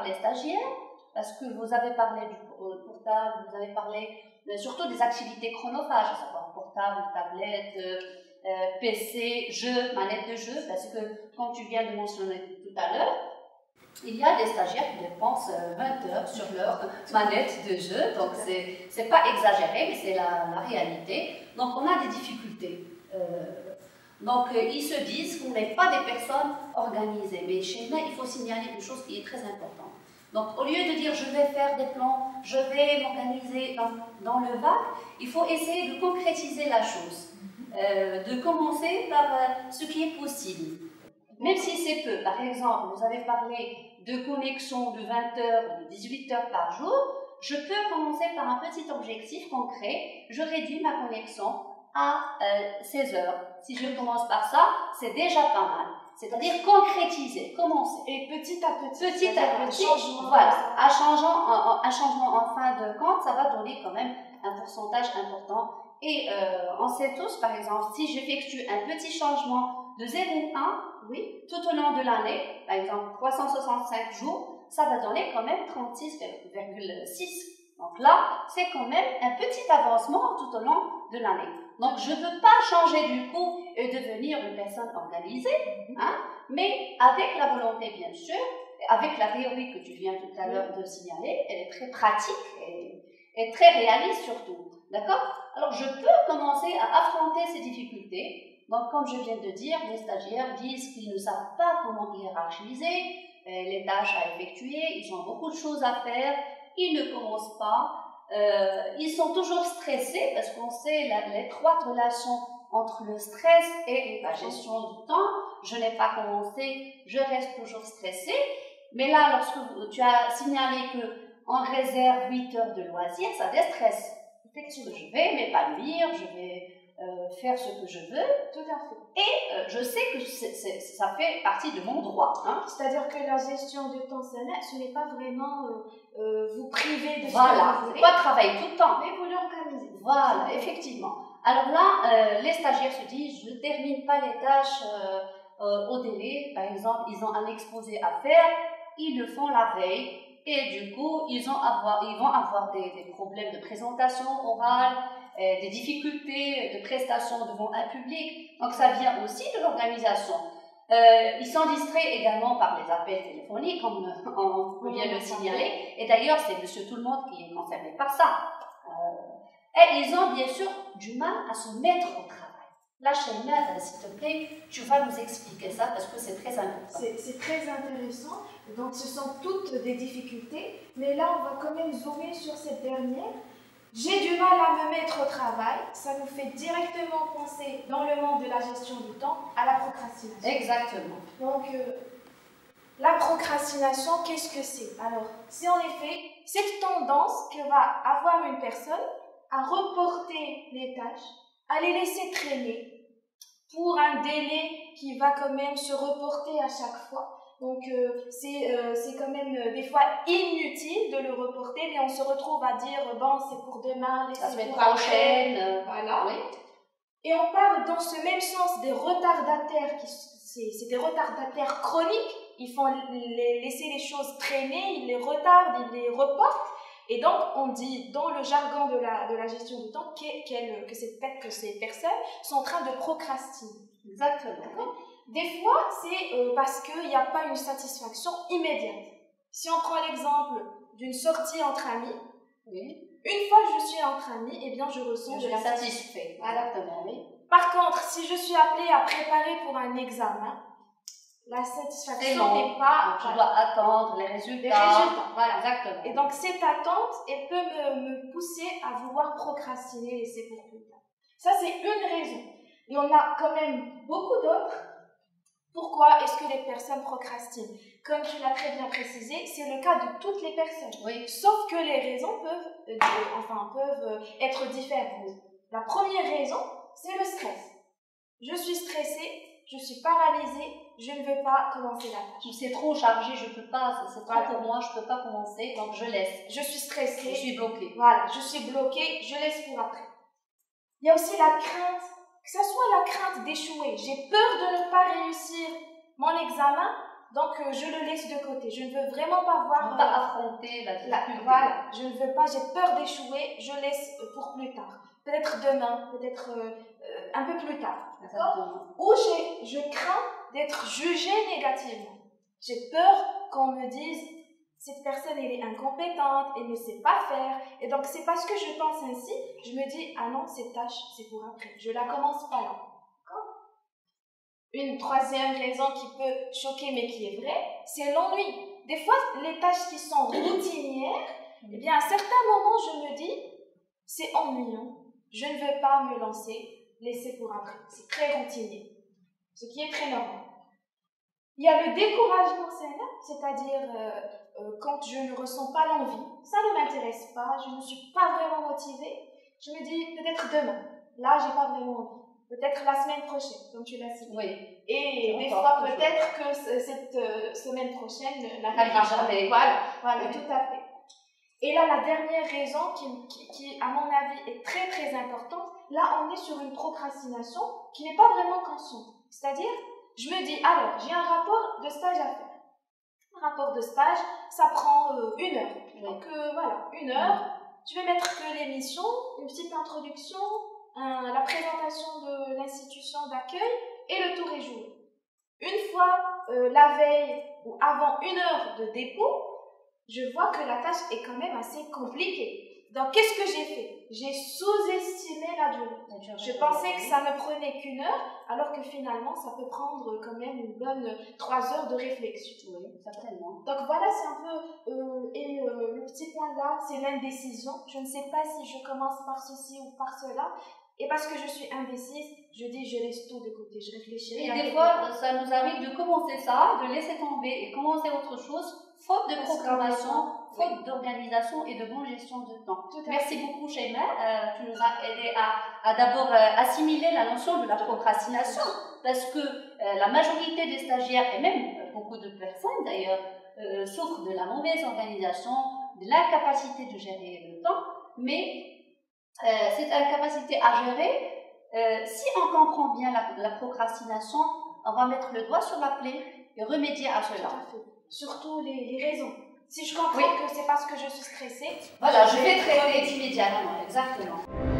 par les stagiaires, parce que vous avez parlé du portable, vous avez parlé surtout des activités chronophages, à savoir portable, tablette, PC, jeu, manette de jeu, parce que, comme tu viens de mentionner tout à l'heure, il y a des stagiaires qui dépensent 20 heures sur leur manette de jeu, donc c'est pas exagéré, mais c'est la réalité. Donc on a des difficultés. Donc ils se disent qu'on n'est pas des personnes organisées, mais chez nous, il faut signaler une chose qui est très importante. Donc au lieu de dire je vais faire des plans, je vais m'organiser dans le vague, il faut essayer de concrétiser la chose, de commencer par ce qui est possible. Même si c'est peu, par exemple, vous avez parlé de connexion de 20 heures ou de 18 heures par jour, je peux commencer par un petit objectif concret, je réduis ma connexion à 16 heures. Si je commence par ça, c'est déjà pas mal. C'est-à-dire concrétiser, commencer. Et petit à petit, voilà, un changement en fin de compte, ça va donner quand même un pourcentage important. Et on sait tous, par exemple, si j'effectue un petit changement de 0,1, oui, tout au long de l'année, par exemple 365 jours, ça va donner quand même 36,6. Donc là, c'est quand même un petit avancement tout au long de l'année. Donc je ne veux pas changer du coup et devenir une personne organisée, hein, mais avec la volonté bien sûr, avec la théorie que tu viens tout à l'heure de signaler, elle est très pratique et très réaliste surtout. D'accord? Alors je peux commencer à affronter ces difficultés. Donc comme je viens de dire, les stagiaires disent qu'ils ne savent pas comment hiérarchiser les tâches à effectuer, ils ont beaucoup de choses à faire, ils ne commencent pas. Ils sont toujours stressés parce qu'on sait l'étroite relation entre le stress et la gestion du temps. Je n'ai pas commencé, je reste toujours stressée. Mais là, lorsque tu as signalé qu'on réserve 8 heures de loisirs, ça déstresse. Effectivement, je vais m'épanouir, je vais faire ce que je veux. Tout à fait. Et je sais que ça fait partie de mon droit. Hein. C'est-à-dire que la gestion du temps, ce n'est pas vraiment vous priver de ce voilà, que vous voulez. Pas travailler tout le temps. Mais vous l'organisez. Voilà, effectivement. Alors là, les stagiaires se disent, je ne termine pas les tâches au délai. Par exemple, ils ont un exposé à faire, ils le font la veille. Et du coup, ils vont avoir des problèmes de présentation orale, des difficultés de prestation devant un public. Donc ça vient aussi de l'organisation. Ils sont distraits également par les appels téléphoniques, comme on vient de le signaler. Et d'ailleurs, c'est Monsieur Tout-le-Monde qui est concerné par ça. Et ils ont bien sûr du mal à se mettre au travail. Là, Shaima, s'il te plaît, tu vas nous expliquer ça parce que c'est très important. C'est très intéressant. Donc, ce sont toutes des difficultés. Mais là, on va quand même zoomer sur cette dernière. J'ai du mal à me mettre au travail. Ça nous fait directement penser, dans le monde de la gestion du temps, à la procrastination. Exactement. Donc, la procrastination, qu'est-ce que c'est? Alors, c'est en effet cette tendance que va avoir une personne à reporter les tâches, à les laisser traîner pour un délai qui va quand même se reporter à chaque fois. Donc, c'est quand même des fois inutile de le reporter, mais on se retrouve à dire, bon, c'est pour demain, la semaine pour prochaine. Voilà. Oui. Et on parle dans ce même sens des retardataires, c'est des retardataires chroniques. Ils font laisser les choses traîner, ils les retardent, ils les reportent. Et donc, on dit dans le jargon de la gestion du temps que ces personnes sont en train de procrastiner. Exactement. Des fois, c'est parce qu'il n'y a pas une satisfaction immédiate. Si on prend l'exemple d'une sortie entre amis, oui. Une fois que je suis entre amis, eh bien, je ressens de la satisfaction. Exactement, oui. Par contre, si je suis appelée à préparer pour un examen, la satisfaction n'est pas... Je dois attendre les résultats. Voilà. Exactement. Et donc, cette attente, elle peut me pousser à vouloir procrastiner, laisser pour plus tard. Ça, c'est une raison. Et on a quand même beaucoup d'autres. Pourquoi est-ce que les personnes procrastinent? Comme tu l'as très bien précisé, c'est le cas de toutes les personnes. Oui. Sauf que les raisons peuvent être différentes. La première raison, c'est le stress. Je suis stressée, je suis paralysée, je ne veux pas commencer la tâche. C'est trop chargé, je ne peux pas, c'est trop pour moi, je ne peux pas commencer, donc je laisse. Je suis stressée. Je suis bloquée. Voilà, je suis bloquée, je laisse pour après. Il y a aussi la crainte, que ce soit la crainte d'échouer. J'ai peur de ne pas réussir mon examen, donc je le laisse de côté. Je ne veux vraiment pas voir... pas affronter la difficulté. Voilà, je ne veux pas, j'ai peur d'échouer, je laisse pour plus tard. Peut-être demain, peut-être un peu plus tard. D'accord ? Ou je crains d'être jugée négativement. J'ai peur qu'on me dise cette personne elle est incompétente, elle ne sait pas faire, et donc c'est parce que je pense ainsi, je me dis ah non, cette tâche c'est pour après, je la commence pas là. D'accord ? Une troisième raison qui peut choquer mais qui est vraie, c'est l'ennui. Des fois, les tâches qui sont routinières, eh bien à certains moments je me dis c'est ennuyant, je ne veux pas me lancer, laisser pour après, c'est très routinier, ce qui est très normal. Il y a le découragement, c'est-à-dire quand je ne ressens pas l'envie, ça ne m'intéresse pas, je ne suis pas vraiment motivée, je me dis peut-être demain, là j'ai pas vraiment envie, peut-être la semaine prochaine, comme tu l'as cité. Oui. Et des fois peut-être que cette semaine prochaine n'arrivera jamais. Voilà, tout à fait. Et là, la dernière raison qui, à mon avis, est très très importante, là on est sur une procrastination qui n'est pas vraiment consciente, c'est-à-dire je me dis, alors, j'ai un rapport de stage à faire. Un rapport de stage, ça prend 1 heure. Donc voilà, 1 heure. Je vais mettre que l'émission, une petite introduction, la présentation de l'institution d'accueil et le tour est joué. Une fois la veille ou avant 1 heure de dépôt, je vois que la tâche est quand même assez compliquée. Donc, qu'est-ce que j'ai fait? J'ai sous-estimé la durée. Je pensais que ça ne prenait qu'1 heure, alors que finalement, ça peut prendre quand même une bonne 3 heures de réflexion. Oui, certainement. Donc voilà, c'est un peu... le petit point là, c'est l'indécision. Je ne sais pas si je commence par ceci ou par cela. Et parce que je suis indécise, je dis je laisse tout de côté, je réfléchis. Et des fois, ça nous arrive de commencer ça, de laisser tomber et commencer autre chose, faute de programmation, faute d'organisation et de bonne gestion de temps. Merci beaucoup, Sheima. Tu nous as aidé à d'abord assimiler la notion de la procrastination, parce que la majorité des stagiaires, et même beaucoup de personnes d'ailleurs, souffrent de la mauvaise organisation, de l'incapacité de gérer le temps, mais cette incapacité à gérer, si on comprend bien la procrastination, on va mettre le doigt sur la plaie et remédier à cela. Surtout les raisons. Si je comprends que c'est parce que je suis stressée, voilà, je vais traiter immédiatement, exactement.